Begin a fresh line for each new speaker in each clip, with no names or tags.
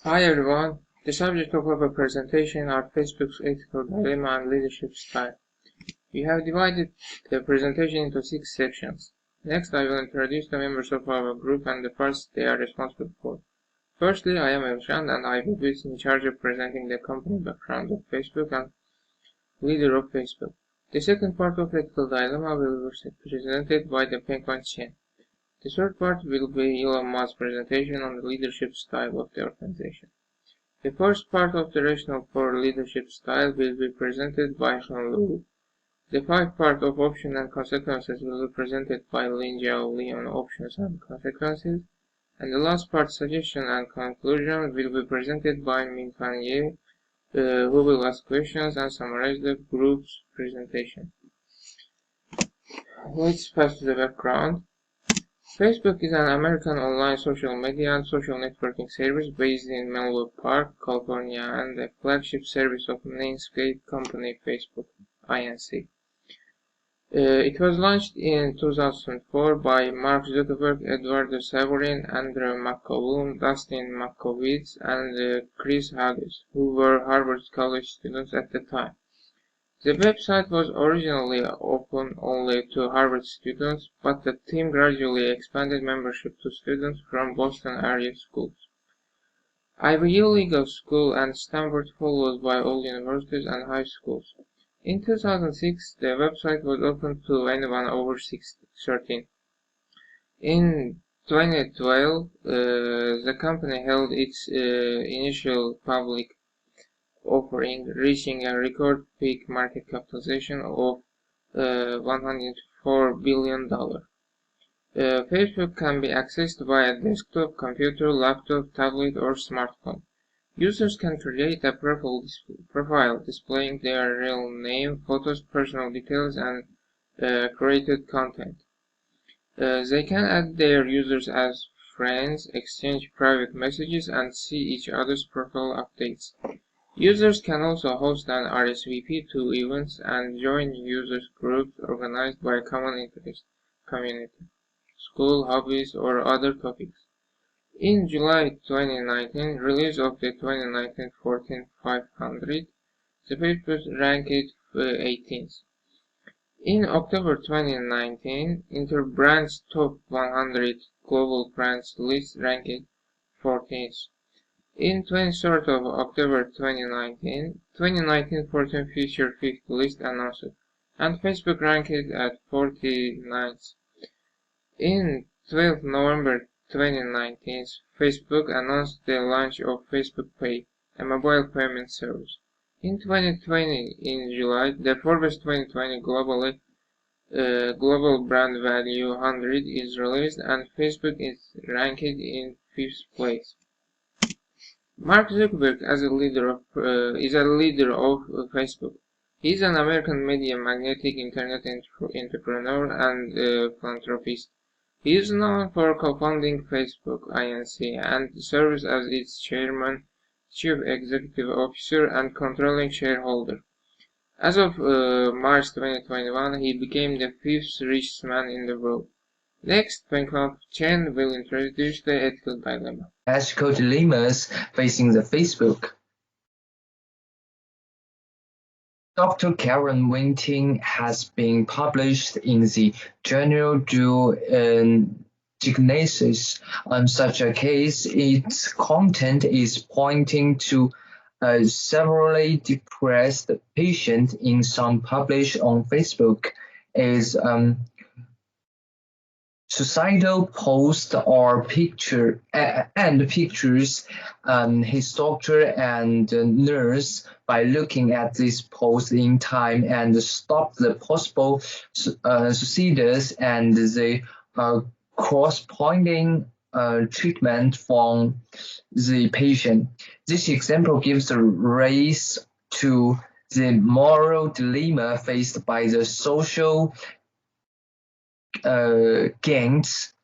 Hi everyone. The subject of our presentation are Facebook's ethical dilemma and leadership style. We have divided the presentation into 6 sections. Next, I will introduce the members of our group and the parts they are responsible for. Firstly, I am Elşan and I will be in charge of presenting the company background of Facebook and leader of Facebook. The second part of ethical dilemma will be presented by the Penguin Chen. The third part will be Elon Musk's presentation on the leadership style of the organization. The first part of the rationale for leadership style will be presented by Sean Liu. The 5 part of options and consequences will be presented by Lin Jiao Li on options and consequences, and the last part, suggestion and conclusion, will be presented by Mingfan Ye, who will ask questions and summarize the group's presentation. Let's pass to the background. Facebook is an American online social media and social networking service based in Menlo Park, California, and the flagship service of Netscape company Facebook, Inc. It was launched in 2004 by Mark Zuckerberg, Edward Severin, Andrew McCollum, Dustin Moskovitz, and Chris Hughes, who were Harvard College students at the time. The website was originally open only to Harvard students, but the team gradually expanded membership to students from Boston area schools. Ivy League school and Stanford, followed by all universities and high schools. In 2006, the website was open to anyone over 13. In 2012, the company held its initial public offering, reaching a record peak market capitalization of $104 billion. Facebook can be accessed via desktop, computer, laptop, tablet, or smartphone. Users can create a profile displaying their real name, photos, personal details, and created content. They can add their users as friends, exchange private messages, and see each other's profile updates. Users can also host an RSVP to events and join users groups organized by common interest, community, school, hobbies, or other topics. In July 2019, release of the 2019 Fortune 500, the paper ranked 18th. In October 2019, Interbrand's top 100 global brands list ranked 14th. In 23rd of October 2019 Fortune Future 50 list announced, and Facebook ranked at 49th. In 12 November 2019, Facebook announced the launch of Facebook Pay, a mobile payment service. In 2020, in July, the Forbes 2020 Global Brand Value 100 is released, and Facebook is ranked in 5th place. Mark Zuckerberg is a leader of Facebook. He is an American media magnetic internet entrepreneur and philanthropist. He is known for co-founding Facebook Inc. and serves as its chairman, chief executive officer, and controlling shareholder. As of March 2021, he became the 5th richest man in the world. Next, Penguin Chen will introduce the ethical dilemma.
Ethical dilemmas facing the Facebook. Dr. Karen Winting has been published in the journal Diagnosis. On such a case, its content is pointing to a severely depressed patient in some published on Facebook is suicidal post or pictures his doctor and nurse by looking at this post in time and stop the possible suicides and the corresponding treatment from the patient. This example gives rise to the moral dilemma faced by the social gangs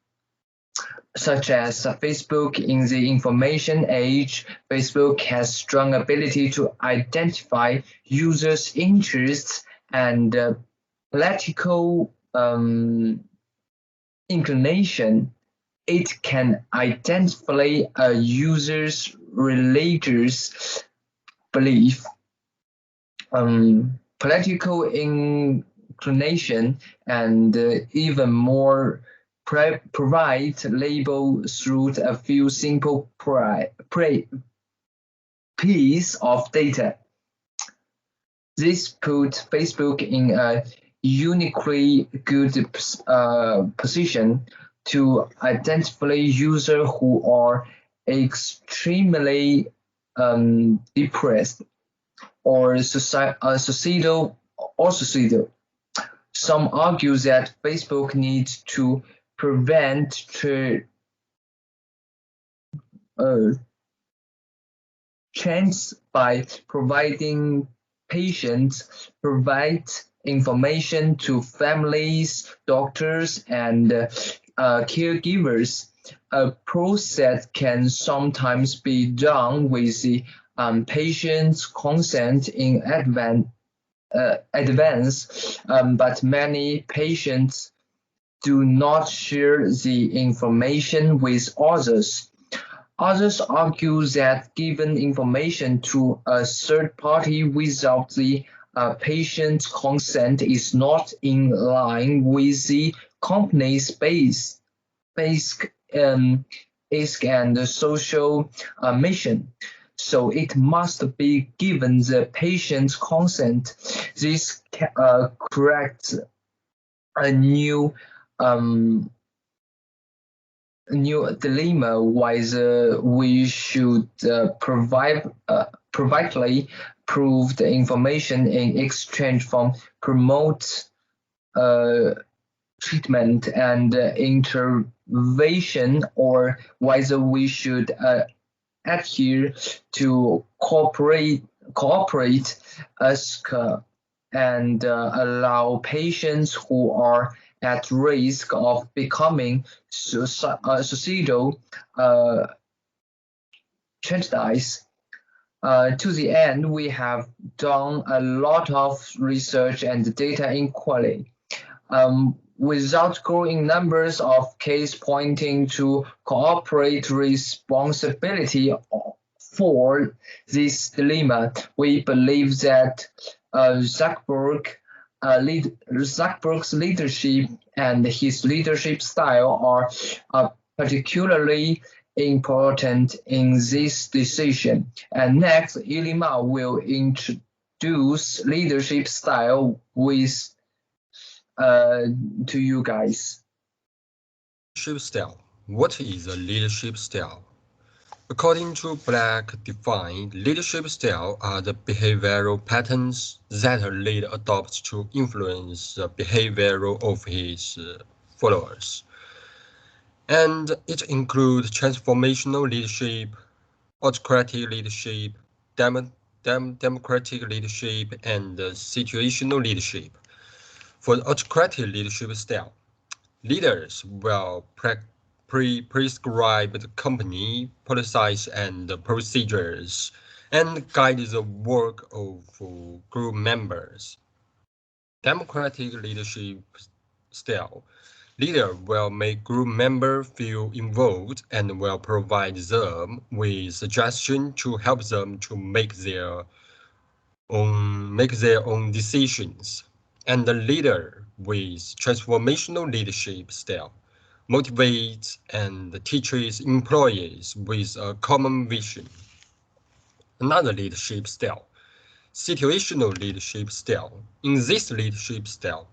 such as Facebook. In the information age, Facebook has strong ability to identify users' interests and political inclination. It can identify a user's religious belief, political inclination, and even more provide label through a few simple piece of data. This put Facebook in a uniquely good position to identify users who are extremely depressed or suicidal. Some argue that Facebook needs to prevent change by providing patients provide information to families, doctors, and caregivers. A process can sometimes be done with the patient's consent in advance, but many patients do not share the information with others. Others argue that giving information to a third party without the patient's consent is not in line with the company's basic and social mission. So it must be given the patient's consent. This creates a new dilemma whether we should privately prove the information in exchange for promote treatment and intervention, or whether we should adhere to cooperate and allow patients who are at risk of becoming suicidal tragedies. To the end, we have done a lot of research and data inquiry. Without growing numbers of cases pointing to corporate responsibility for this dilemma, we believe that Zuckerberg's leadership and his leadership style are particularly important in this decision. And next, Ilima will introduce leadership style to you guys.
Leadership style. What is a leadership style? According to Black defined, leadership style are the behavioral patterns that a leader adopts to influence the behavior of his followers. And it includes transformational leadership, autocratic leadership, democratic leadership, and situational leadership. For the autocratic leadership style, leaders will prescribe the company policies and procedures and guide the work of group members. Democratic leadership style. Leader will make group members feel involved and will provide them with suggestions to help them to make their own decisions. And the leader with transformational leadership style motivates and teaches employees with a common vision. Another leadership style, situational leadership style. In this leadership style,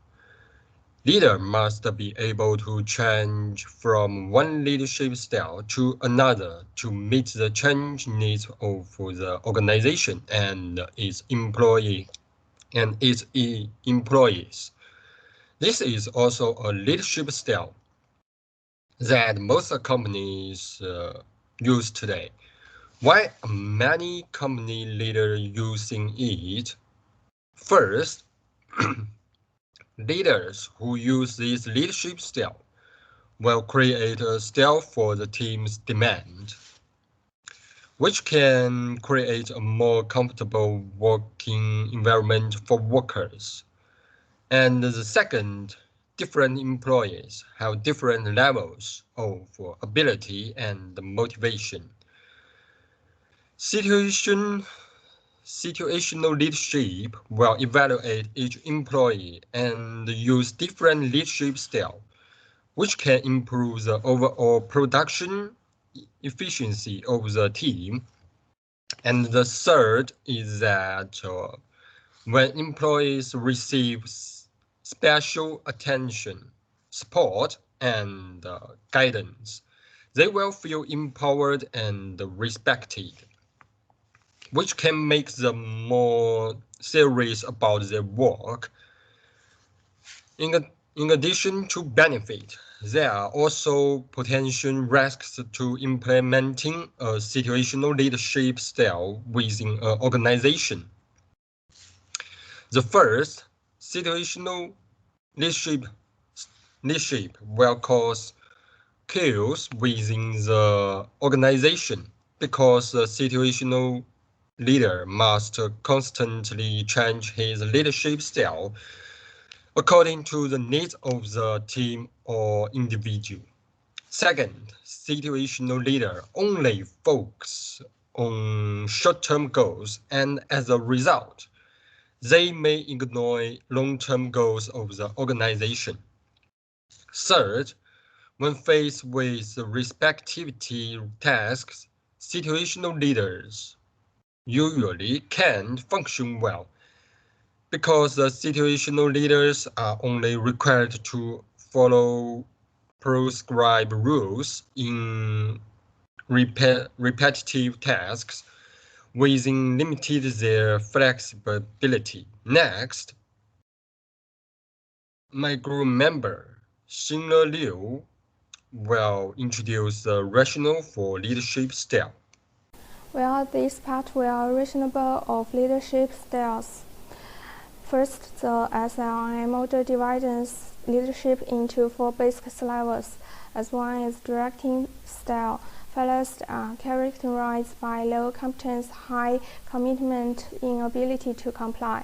leader must be able to change from one leadership style to another to meet the change needs of the organization and its employees. This is also a leadership style that most companies use today. Why are many company leaders using it? First, leaders who use this leadership style will create a style for the team's demand, which can create a more comfortable working environment for workers. And the second, different employees have different levels of ability and motivation. Situational leadership will evaluate each employee and use different leadership styles, which can improve the overall production efficiency of the team. And the third is that when employees receive special attention, support, and guidance, they will feel empowered and respected, which can make them more serious about their work. In addition to benefit, there are also potential risks to implementing a situational leadership style within an organization. The first, situational leadership will cause chaos within the organization because the situational leader must constantly change his leadership style according to the needs of the team or individual. Second, situational leader only focus on short-term goals, and as a result, they may ignore long-term goals of the organization. Third, when faced with respectivity tasks, situational leaders usually can't function well because the situational leaders are only required to follow prescribed rules in repetitive tasks within limited their flexibility. Next, my group member, Xinle Liu, will introduce the rationale for leadership style.
Well, this part will reasonable of leadership styles. First, the SLI model divides leadership into 4 basic levels. As one is directing style. Fellows are characterized by low competence, high commitment, inability to comply.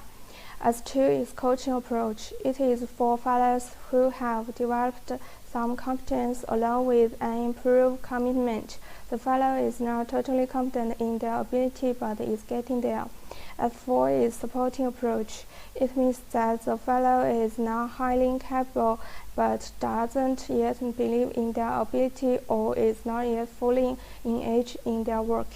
As 2 is coaching approach. It is for fellows who have developed some competence along with an improved commitment. The fellow is not totally confident in their ability but is getting there. As 4 is supporting approach. It means that the fellow is not highly capable but doesn't yet believe in their ability or is not yet fully engaged in their work.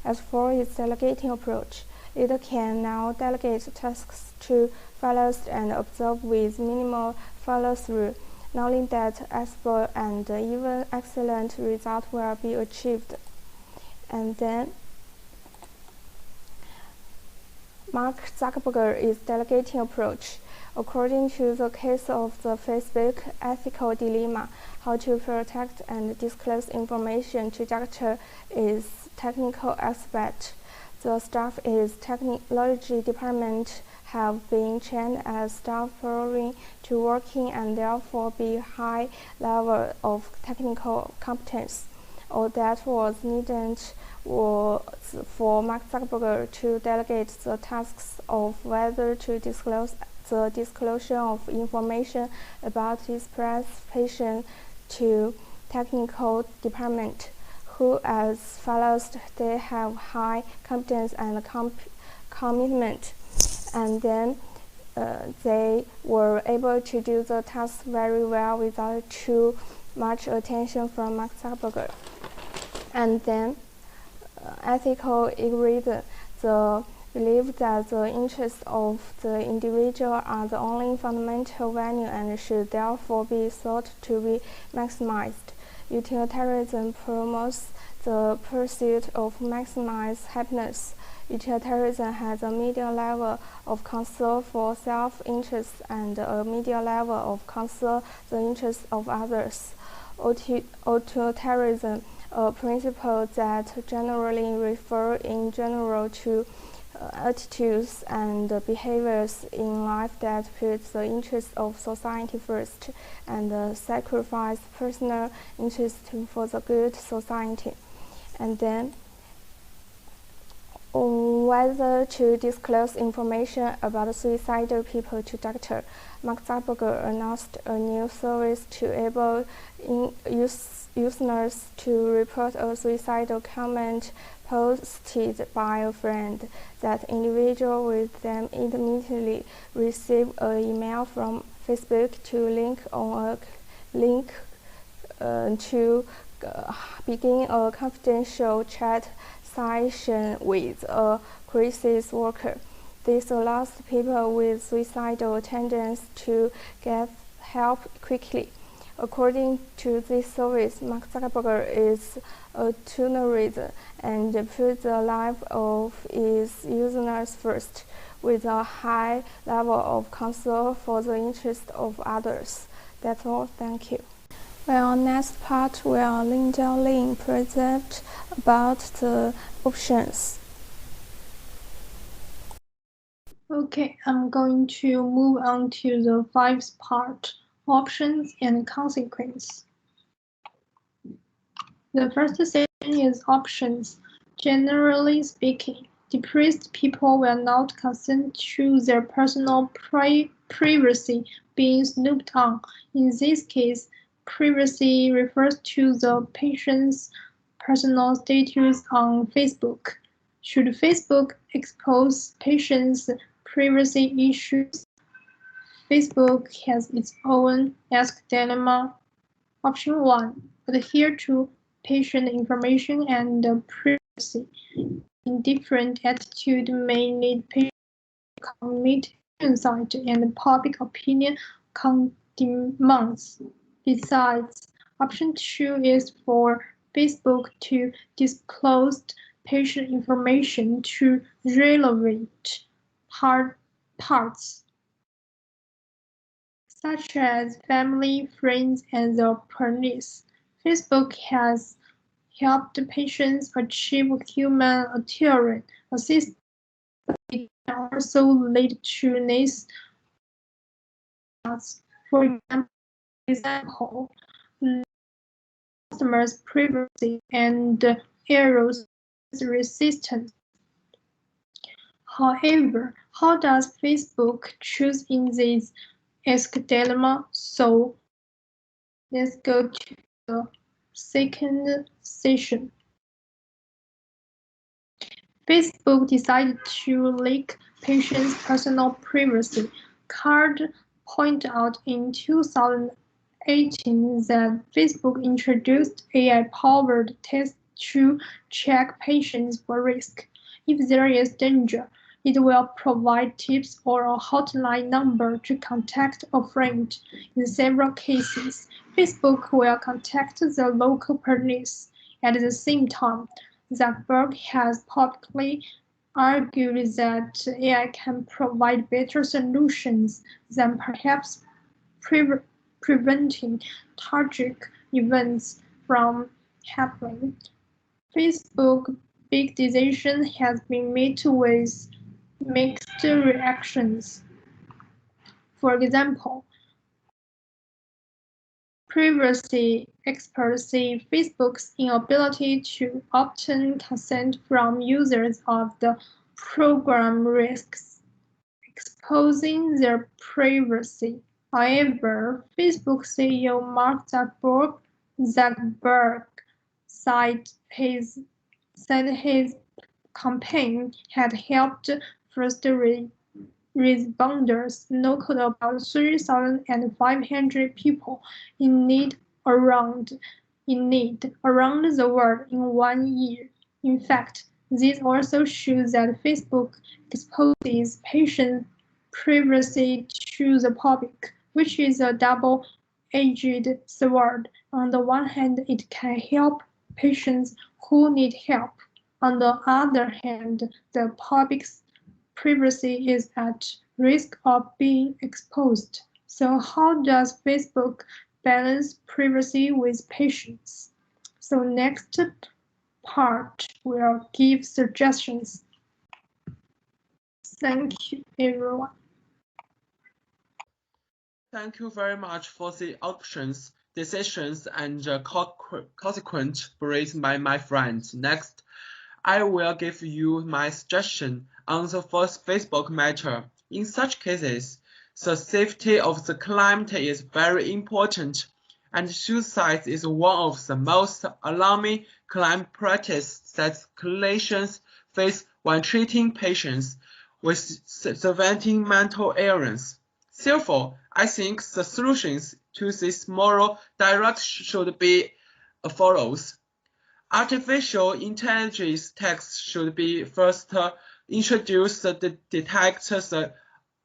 As 4 is delegating approach. It can now delegate tasks to fellows and observe with minimal follow-through, knowing that expert and even excellent results will be achieved. And then Mark Zuckerberg is delegating approach. According to the case of the Facebook ethical dilemma, how to protect and disclose information to doctor is technical aspect. The staff is technology department have been trained as staff prior to working and therefore be high level of technical competence. All that was needed was for Mark Zuckerberg to delegate the tasks of whether to disclose the disclosure of information about his press patient to technical department, who as follows they have high competence and commitment, and then they were able to do the task very well without too much attention from Mark Zuckerberg. And then ethical algorithm, the belief that the interests of the individual are the only fundamental value and should therefore be sought to be maximized. Utilitarianism promotes the pursuit of maximized happiness. Utilitarianism has a medium level of concern for self-interest and a medium level of concern the interests of others. Utilitarianism, a principle that generally refers in general to attitudes and behaviors in life that put the interests of society first and sacrifice personal interest for the good society. And then whether to disclose information about suicidal people to doctor, Mark Zuckerberg announced a new service to enable users to report a suicidal comment posted by a friend. That individual will then immediately receive an email from Facebook to begin a confidential chat session with a crisis worker. This allows people with suicidal tendencies to get help quickly. According to this service, Mark Zuckerberg is a altruist and puts the life of its users first, with a high level of concern for the interest of others. That's all. Thank you. Well, next part will Linda Lin present about the options.
Okay, I'm going to move on to the fifth part, options and consequence. The first section is options. Generally speaking, depressed people will not consent to their personal privacy being snooped on. In this case, privacy refers to the patient's personal status on Facebook. Should Facebook expose patients' privacy issues? Facebook has its own ask dilemma. Option 1. Adhere to patient information and privacy. Indifferent attitude may lead patients to commit suicide and public opinion demands. Besides, option 2 is for Facebook to disclose patient information to relevant parts, such as family, friends, and the police. Facebook has helped patients achieve human assistance. It can also lead to nice. For example, customers' privacy and errors resistance. However, how does Facebook choose in this ask dilemma? So let's go to the second session. Facebook decided to leak patients' personal privacy. Card pointed out in 2018 that Facebook introduced AI-powered tests to check patients for risk. If there is danger, it will provide tips or a hotline number to contact a friend. In several cases, Facebook will contact the local police. At the same time, Zuckerberg has publicly argued that AI can provide better solutions than perhaps preventing tragic events from happening. Facebook's big decision has been met with mixed reactions. For example, privacy experts say Facebook's inability to obtain consent from users of the program risks exposing their privacy. However, Facebook CEO Mark Zuckerberg said his campaign had helped first responders locate about 3,500 people in need around the world in 1 year. In fact, this also shows that Facebook exposes patient privacy to the public, which is a double-edged sword. On the one hand, it can help patients who need help. On the other hand, the public's privacy is at risk of being exposed. So how does Facebook balance privacy with patients? So next part will give suggestions. Thank you, everyone.
Thank you very much for the options, decisions, and consequent briefs by my friends. Next, I will give you my suggestion on the first Facebook matter. In such cases, the safety of the client is very important, and suicide is one of the most alarming crime practices that clinicians face when treating patients with severe mental illness. Therefore, I think the solutions to this moral direct should be as follows. Artificial intelligence text should be first introduced to detect the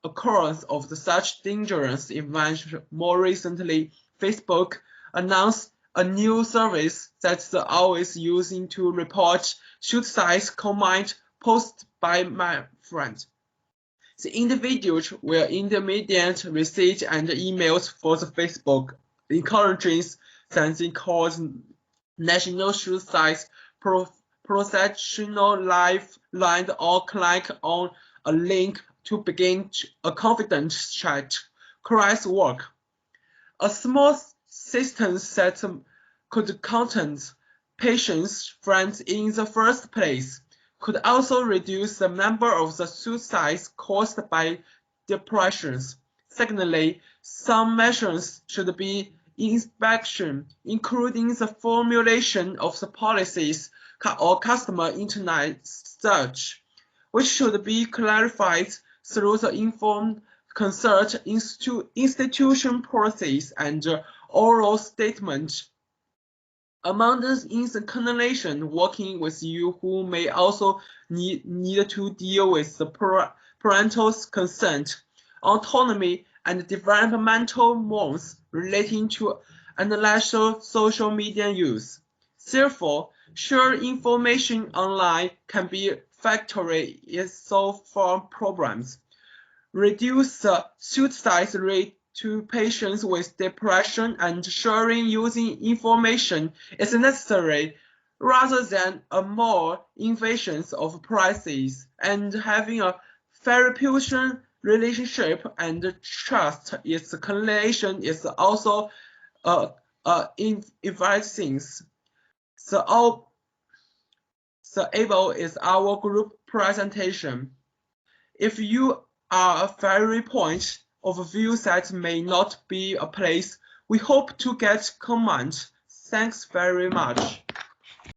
occurrence of such dangerous events. More recently, Facebook announced a new service that's always using to report suicide comment posted by my friend. The individuals will immediately receive and emails for the Facebook encouraging something called National Suicide Professional Lifeline or click on a link to begin a confident chat. Crisis work. A small system that could contact patients' friends in the first place could also reduce the number of the suicides caused by depressions. Secondly, some measures should be inspection, including the formulation of the policies or customer internet search, which should be clarified through the informed consult institution process and oral statement. Among those in the clinician working with you who may also need to deal with the parental consent, autonomy, and developmental norms relating to intellectual social media use. Therefore, shared information online can be factory in solve for problems, reduce the suicide rate to patients with depression, and sharing using information is necessary rather than a more invasion of prices, and having a therapeutic relationship and trust is clinician is also inviting things. The above is our group presentation. If you are a very point of view that may not be a place, we hope to get comment. Thanks very much.